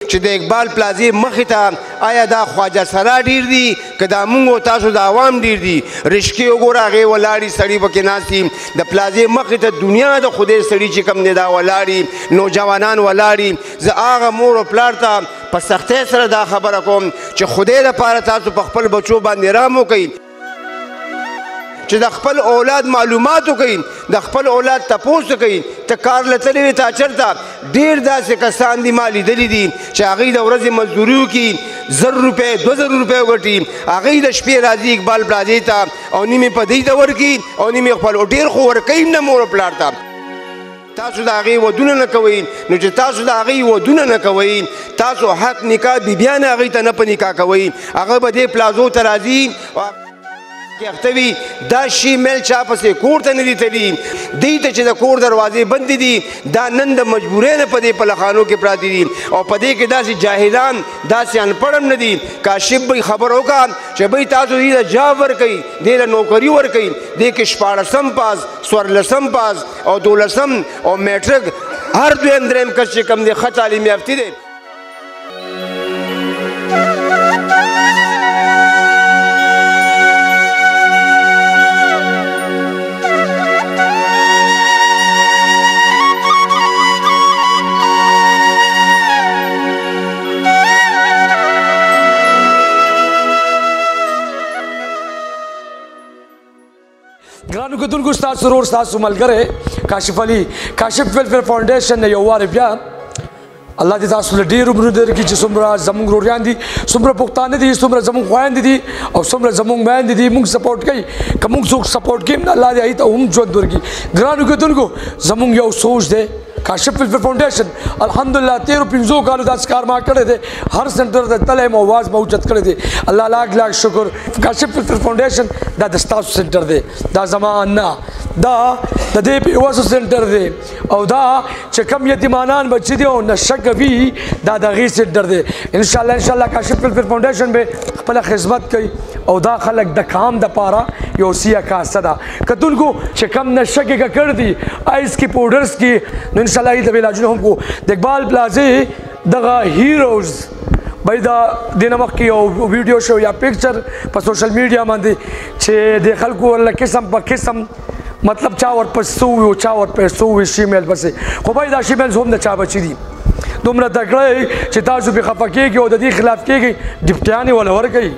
چې د اقبال پلازې مخې ته آیا دا خواجه سرا ډېر دي که دا مونږ او تاسو د عوام ډېر دي رشکې وګوره هغې ولاړې سړي پکې ناست دي د پلازې مخې ته دنیا د خدای سړي چې کوم دی دا ولاړې نوجوانان ولاړې زه هغه مور او پلار ته په سختۍ سره دا خبره کوم چې خدای دپاره تاسو په خپل بچو باندې رحم وکئ چې د خپل اولاد معلومات وکئ د خپل اولاد تپوس وکئ ته کار له تللی وې تا چېرته ډېر داسې کسان دي ما لیدلي دي چې هغوی د ورځې مزدوري وکړي 1000 روپۍ 2000 روپۍ وګټي هغوی د شپې راځي اقبال پلازې ته او نیمې په دوی ته ورکړي او نیمې خپل ډېر خو ورکوي نه مور او پلار ته تاسو د هغې ودونه نه کوئ نو چې تاسو د هغې ودونه نه کوئ تاسو حق نکاح بیبیان هغوی ته نه په نکاح کوئ هغه به دې پلازو ته راځي اختوی دا شی میل چا پسې کور ته نه دي تلي دوی ته چې د کور دروازې بندې دي دا نن د مجبورۍ نه په دې پلخانو کې پراته دي او په دې کې داسې جاهلان داسې انپړ هم نه دي کاشف به خبر وکړه چې بھئی تاسو دې ته جاب ورکوئ دې له نوکري ورکوئ دې کې 14 پاس 14 پاس او 12 او میټرک هر دویم دریم کس چې کوم دی ښه تعلیم یافته دی ګرانو کتونکو ستاسو ورور ستاسو ملګری کاشف علي کاشف ویلفیر فاونډیشن نه یو وارې بیا الله دې تاسو له ډېرو عمرونو درکړي چې څومره زموږ وروریان دي څومره پښتانه دي څومره زموږ خویندې دي او څومره زموږ میندې دي موږ سپورټ کوي که موږ څوک سپورټ کوي نو الله دې هغوی ته هم ژوند ورکړي ګرانو کتونکو زموږ یو سوچ دی کاشف ویلفیر فاونډیشن الحمدلله 13-15 کالو داسې کار ما کړی دی هر سنټر ته تللی یم اواز ما اوچت کړی دی الله لاک لاک شکر کاشف ویلفیر فاونډیشن دا د ستاسو سنټر دی دا زما نه دا د دې پیوسو سنټر دی او دا چې کم یتیمانان بچي دي او نشه کوي دا د هغې سنټر دی انشاءالله کاشف ویلفیر فاونډیشن به خپله خدمت کوي او دا خلک د کام دپاره یو سیه کاسه ده کتونکو چې کم نشه کې ککړ دي آیس کې پاوډرز کې نو انشاءالله یې د علاجونه هم کو د اقبال پلازې دغه هیروز بھائی دا دینه مخکې یو ویډیو شو یا پکچر په سوشل میډیا باندې چې د خلکو له قسم په قسم مطلب چا ورپسې وي او چا ورپسې وي شیمیل پسې خو بھائی دا شیمیلز هم د چا بچي دي دومره تکړه چې تاسو پې خفه کېږئ او د دې خلاف کېږئ ډپټیانې وله ورکوي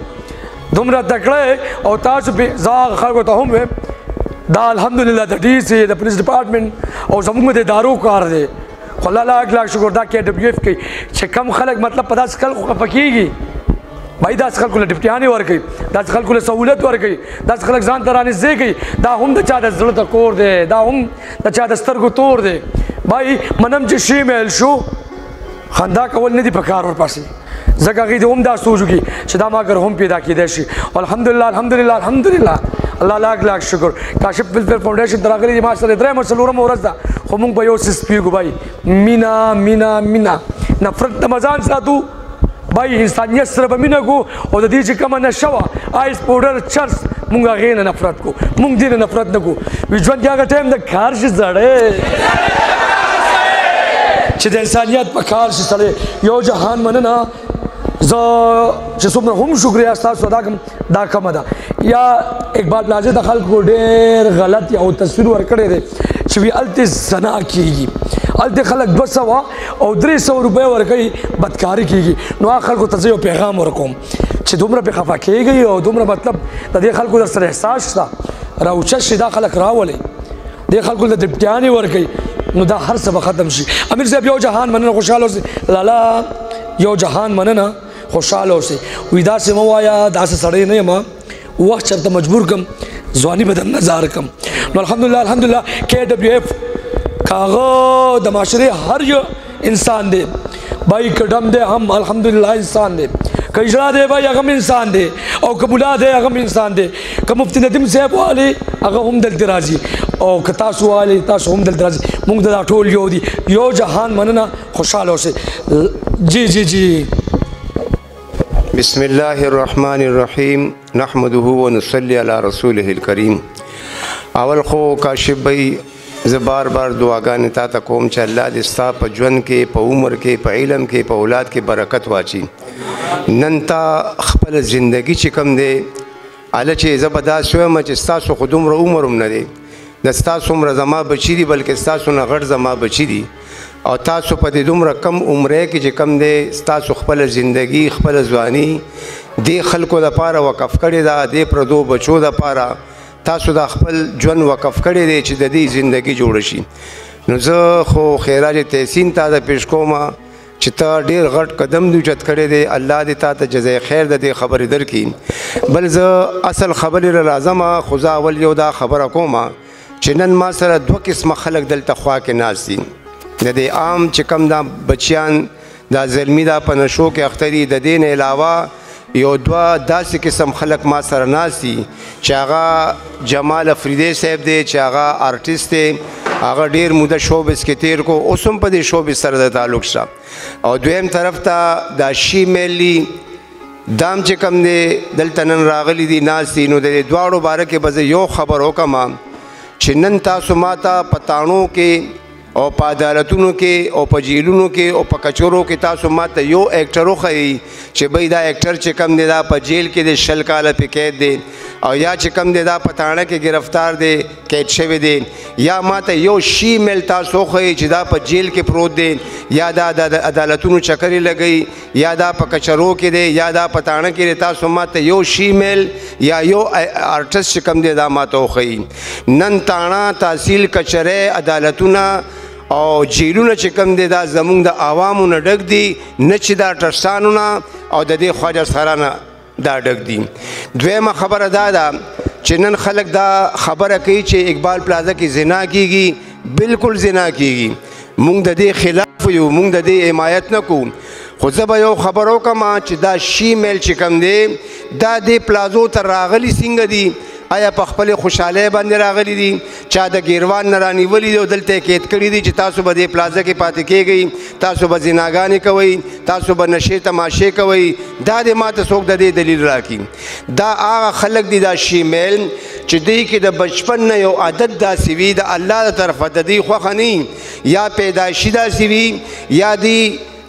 دومره تکړه او تاسو پې زه هغه خلکو ته هم وایم دا الحمدلله د ډي سي د پولیس ډپارټمنټ او زموږ د ادارو کار دی خو الله لاک لاک شکر دا KWF کوي چې کم خلک مطلب په داسې خلکو خفه کېږي بھائی داسې خلکو له ډپټیانې ورکوي داسې خلکو له سهولت ورکوي داسې خلک ځان ته رانږدې کوي دا هم د چا د زړه ته کور دی دا هم د چا د سترګو تور دی بھائی منم چې شی میل شو خندا کول نه دي په کار ورپسې ځکه هغوی دې هم دا سوچ وکړي چې دا ما ګر هم پیدا کېدی شي الحمدلله الله لاک لاک شکر کاشف ویلفیر فاونډیشن ته راغلي دي ما سره 3 څلورمه ورځ ده خو موږ به یو څیز پوهېږو بھائی مینه نفرت نه به ځان ساتو بھائی انسانیت سره به مینه کو او د دې چې کومه نشه وه آیس پاوډر چرس موږ هغې نه نفرت کو موږ دې نه نفرت نه کو وي ژوند کې هغه ټایم د کار شي زړی چې د انسانیت په کار شي سړی یو جهان مننه زه چې څومره هم شکریه ستاسو دا کمه ده یا اقبال پلازې د خلکو ډېر غلط یو تصویر ورکړی دی چې وي هلته زنا کېږي هلته خلک 200 او 300 روپۍ ورکوي بدکاري کېږي نو هغه خلکو ته زه یو پیغام ورکوم چې دومره پې خفه کېږئ او دومره مطلب د دې خلکو در سره احساس شته راوچت شي دا خلک راولئ دې خلکو ته ډپټیانې ورکوي نو دا هر څه به ختم شي امیر صاحب یو جهان مننه خوشحاله اوسئ لالا یو جهان مننه خوشحاله اوسئ وي داسې مه وایه داسې سړی نه یم وخت چېرته مجبور کړم ځواني به درنه ځار کړم نو الحمدلله KWF کاغه د معاشرې هر یو انسان دی بھائی کډم دی هم الحمدلله انسان دی که اجرا دی بھائی هغه هم انسان دی او که ملا دی هغه هم انسان دی که مفتی ندیم صاحب والی هغه هم دلته راځي او که تاسو والی تاسو هم دلته راځي موږ دا ټول یو دي یو جهان مننه خوشحاله اوسئ جی بسم الله الرحمن الرحیم نحمده ونصلي على رسوله الكریم اول خو کاشف بھائی زه بار بار دعاګانې تا ته کوم چې الله دې ستا په ژوند کې په عمر کې په علم کې په اولاد کې برکت واچي. نن تا خپل زندگی چې کوم دی هله چې زه به داسې وایم چې ستاسو خو دومره عمر هم نه دی، د ستاسو عمره زما بچي دي بلکې ستاسو نه غټ زما بچي دي، او تاسو په دې دومره کم عمره کې چې کم دی ستاسو خپل زندگی خپل ځواني دې خلکو دپاره وقف کړې ده، دې پردو بچو دپاره تاسو دا خپل ژوند وقف کړی دی چې د دې زندگی جوړه شي. نو زه خو خیراج تحسین تا ته پیش کوم چې تا ډېر غټ قدم دی اوچت کړی دی، الله دې تا ته جزای خیر د دې خبرې درکړي. بل زه اصل خبرې را راځم، خو زه اول یو دا خبره کوم چې نن ما سره دوه قسمه خلک دلته خوا کې ناست دي. د دې عام چې کم دا بچیان دا زلمی دا په نشو کې اخته دي، د دې نه علاوه یو دوه داسې قسم خلک ما سره ناست دي چې هغه جمال افریدی صاحب دی چې هغه آرټیسټ دی، هغه ډېر موده شوبز کې تیر کو، اوس هم په دې شوبز سره د تعلق شته. او دویم طرف ته دا شي میلی دام چې کم دی دلته نن راغلی دي ناست دي. نو د دې دواړو باره کې به زه یو خبر وکړم چې نن تاسو ما ته په تاڼو کې او په عدالتونو کې او په جیلونو کې او په کچورو کې تاسو ما ته یو ایکټر وښیي چې بھئی دا ایکټر چې کم دی دا په جیل کې دی 20 کاله پې قید دی، او یا چې کم دی دا په تاڼه کې گرفتار دی قید شوی دی، یا ما ته یو شي میل تاسو وښیي چې دا په جیل کې پروت دی، یا دا د عدالتونو چکرې لګوي، یا دا په کچرو کې دی، یا دا په تاڼه کې دی. تاسو ما ته یو شي میل یا یو آرټسټ چې کم دی دا ما ته وښیي. نن تاڼه تحصیل کچرې عدالتونه او جیلونه چې کم دی دا زمونږ د عوامو نه ډک دي، نه چې دا ټرسانو نه او د دې خواجه سرانه دا ډک دي. دویمه خبره دا ده چې نن خلک دا خبره کوي چې اقبال پلازه کې زنا کیږي، بالکل زنا کیږي. مونږ د دې خلاف یو، مونږ د دې حمایت نه کوو. خو زه به یو خبر وکړم چې دا شي میل چې کم دی دا دې پلازو ته راغلي څنګه دي؟ آیا په خپل خوشحالی باندې راغلی دي؟ چا د ګیروان نه رانیولي دي او دلته قید کړي دي چې تاسو به دې پلازه کې پاتې کیږئ، تاسو به زناګانې کوئ، تاسو به نشې تماشې کوئ؟ دا دې ما ته څوک د دې دلیل راکړي. دا هغه خلک دي دا شي میل چې دوی کې د بچپن نه یو عادت داسې وي د الله د طرفه د دوی خوښه نه یا پیدایشي داسې وي یا دی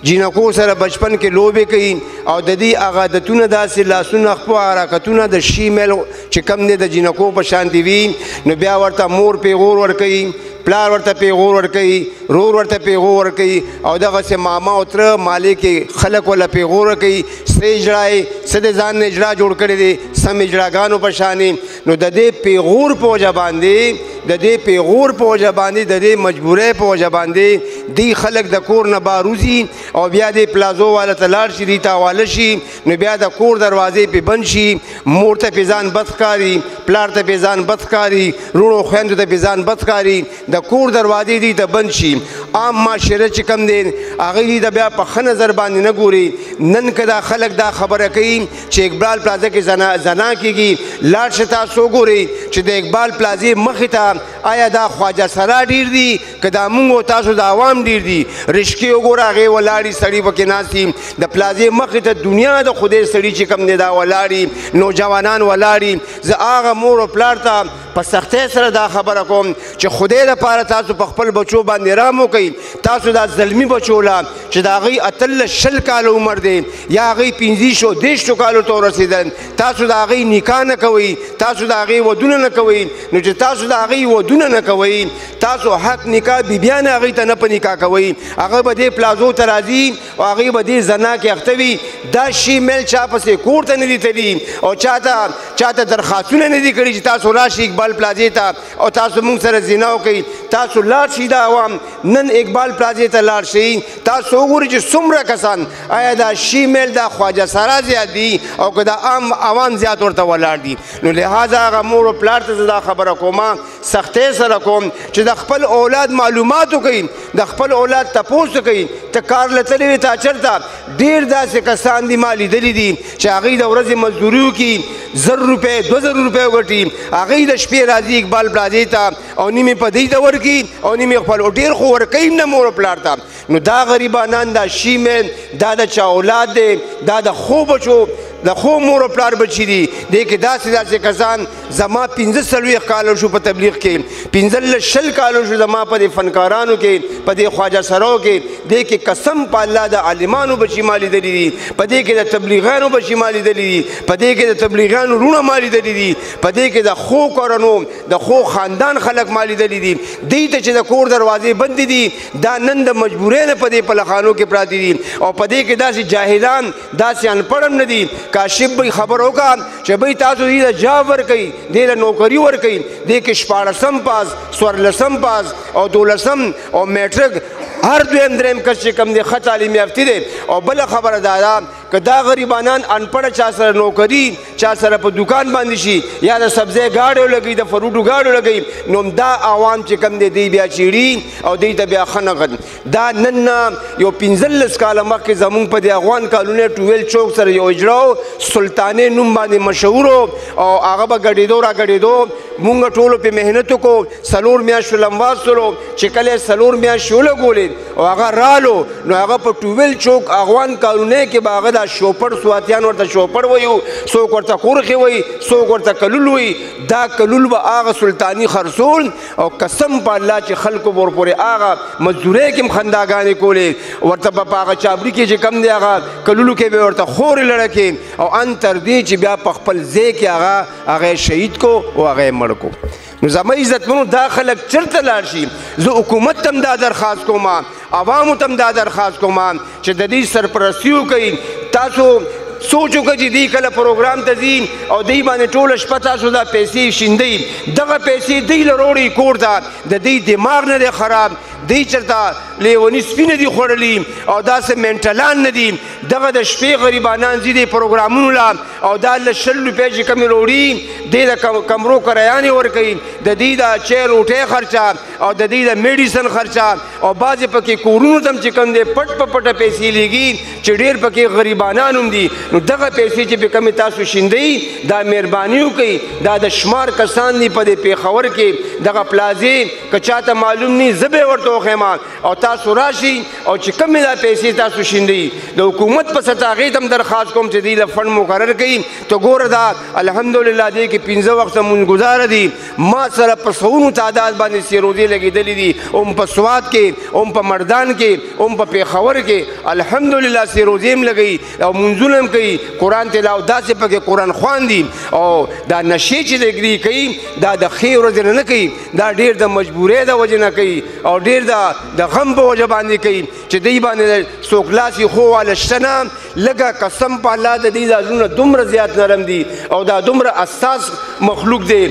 جینکو سره بچپن کې لوبې کوي او د دې هغه عادتونه داسې لاسونه خپو حرکتونه د شي میل چې کم دی د جینکو په شانتې وي. نو بیا ورته مور پیغور ورکوي، پلار ورته پیغور ورکوي، رور ورته پیغور ورکوي، او دغسې ماما او تره مالې کې خلک وله پیغور ورکوي. څه اجرا څه د ځان نه اجرا جوړ کړی دی سم اجراګانو په شانې. نو د دې پیغور په وجه باندې د دې پیغور په وجه باندې د دې مجبورۍ په وجه باندې دی خلک د کور نه باروزي او بیا دې پلازو والا ته لاړ شي، دې ته حواله شي. نو بیا د کور دروازې پې بند شي، مور ته پې ځان بد ښکاري، پلار ته پې ځان بد ښکاري، وروڼو خویندو ته پې ځان بد ښکاري، د کور دروازې دې ته بند شي. عام معاشره چې کم دی هغوی دې ته بیا په ښه نظر باندې نه ګوري. نن که دا خلک دا خبره کوي چې اقبال پلازه کې زنا کېږي، لاړ شه تاسو وګورئ چې د اقبال پلازې مخې ته آیا دا خواجه سرا ډیر دي که دا مونږ او تاسو د عوام ډیر دي؟ رشکې وګوره هغې ولاړي سړي پکې ناست دي، د پلازې مخې ته دنیا د خدای سړي چې کوم دی دا ولاړي، نوجوانان ولاړي. زه هغه مور او پلار ته په سختۍ سره دا خبره کوم چې خدای دپاره تاسو په خپل بچو باندې رحم وکئ. تاسو دا زلمي بچو له چې د هغوی 18 کاله عمر دی یا هغوی 15 کالو ته ورسېدل، تاسو د هغوی نکاح نه کوئ، تاسو د هغوی ودونه نه کوئ. نو چې تاسو د هغوی ودونه نه کوئ، تاسو حق نکاح بیبیان هغوی ته نه په نکاح کوئ، هغه به دې پلازو ته راځي او هغوی به دې زنا کې اخته وي. دا شي میل چا پسې کور ته نه دي تلي او چاته درخواستونه نه دي کړي چې تاسو راشي اقبال پلازې ته او تاسو موږ سره زنا وکئ. تاسو لاړ شئ دا عوام نن اقبال پلازې ته لاړ شئ، تاسو وګورئ چې څومره کسان آیا دا شي میل دا خواجه سرا زیات دي او که دا عام عوام زیات ورته ولاړ دي. نو لہذا هغه مور او پلار ته زه دا خبره کوم سختۍ سره کوم چې د خپل اولاد معلومات وکئ، د خپل اولاد تپوس وکئ. ته کار له تللی وې تا چېرته؟ ډېر داسې کسان دي ما لیدلي دي چې هغوی د ورځې مزدوري وکړي، 1000 روپۍ 2000 روپۍ وګټي، هغوی د شپې راځي اقبال پلازې ته او نیمې په دوی ته ورکړي او نیمې خپل ډېر خو ورکوي نه مور او پلار ته. نو دا غریبانان دا شي میل دا د چا اولاد دی، دا د ښو بچو د خو مور او پلار بچي دي دې کې داسې کسان زما 45 کالو شو په تبلیغ کې 15 کالو شو زما په دې فنکارانو کې په دې خواجه سراو کې دې کې قسم په الله د عالمانو بچي مالي دلی دي په دې کې د تبلیغانو بچي مالي دلی دي په دې کې د تبلیغانو رونه مالي دلی دي په دې کې د خو کورونو د خو خاندان خلک مالي دلی دي دې ته چې د کور دروازې بند دي دا نن د مجبورۍ نه په دې پلخانو کې پراته دي او په دې کې داسې جاهلان داسې انپړم نه دي کاشف به خبر وکړه چې بھئی تاسو دې له جاب ورکوئ دې له نوکري ورکوئ دې کې 14 پاس 14 پاس او 12 او میټرک هر دویم دریم کس چې کوم دی ښه تعلیم یافته دی او بله خبره دا ده که دا غریبانان انپړه چا سره نوکري چا سره په دکان باندې شي یا د سبزۍ ګاډیو لګوي د فروټو ګاډیو لګوي نو دا عوام چې کوم دی دی بیا چیړي او دوی ته بیا ښه نغد دا نن نه یو 15 کاله مخکې زمونږ په دې افغان کالونۍ 12 چوک سره یو اجرا سلطانې نوم باندې مشهور او هغه به ګډېدو را ګډېدو مونږ ټولو پې محنت وکړو 4 میاشتو لمباز سولو چې کله 4 میاشتې ولګولې او هغه رالو نو هغه په 12 چوک افغان کالونۍ کې به هغه دا شوپړ سواتیان ورته شوپړ وایو څوک ورته قورخې وایي څوک ورته کلول وایي دا کلول به هغه سلطاني خرڅول او قسم په الله چې خلکو به ورپورې هغه مزدورۍ کې هم خنداګانې کولې ورته به په هغه چابري کې چې کم دی هغه کلولو کې به ورته خورې لړکې او ان تر دې چې بیا په خپل ځای کې هغه شهید کو او هغه مړ کو نو زما عزتمنو دا خلک چرته لاړ شي زه حکومت ته هم دا درخواست کوم عوامو ته هم دا درخواست کوم چې د دې سرپرستي وکړئ تاسو سوچ وکړه چې دوی کله پروګرام ته ځي او دوی باندې ټوله شپه تاسو دا پیسې شیندئ دغه پیسې دوی له روړئ کور ته د دوی دماغ نه دی خراب دوی چېرته لیوني سپي نه دي خوړلي او داسې مینټلان نه دي دغه د شپې غریبانان ځي دی پروګرامونو له او دا له 100 روپۍ چې کمې روړي دی د کمرو کرایانې ورکوي د دوی د چای روټۍ خرچه او د دوی د میډیسن خرچه او بعضې پکې کورونو ته هم چې کوم دی پټ په پټه پیسې لیږي چې ډېر پکې غریبانان هم دي نو دغه پیسې چې پې کمې تاسو شیندئ دا مهرباني وکړئ دا د شمار کسان دي په دې پېښور کې دغه پلازې که چاته معلوم نه زه به یې ورته وښیم او تاسو راشئ او چې کمې دا پیسې تاسو شیندئ د حکومت په سطح هغې ته هم درخواست کوم چې دوی له فنډ مقرر کړي ته ګوره دا الحمدلله دې کې 15 وخته مونځګزاره دي ما سره په سوونو تعداد باندې سیروزې لګېدلې دي هم په سوات کې هم په مردان کې هم په پېښور کې الحمدلله سیروزې هم لګوي او مونځونه هم کوي قرآن تلاوت داسې پکې قرآن خوان دي او دا نشې چې دګري کوي دا د ښې ورځې نه کوي دا ډېر د مجبورۍ د وجې نه کوي او ډېر د غم په وجه باندې کوي چې دوی باندې څوک لاس یې خو واله شته نه لږه قسم په الله د دوی دا زړونه دومره زیات نرم دي او دا دومره اساس مخلوق دی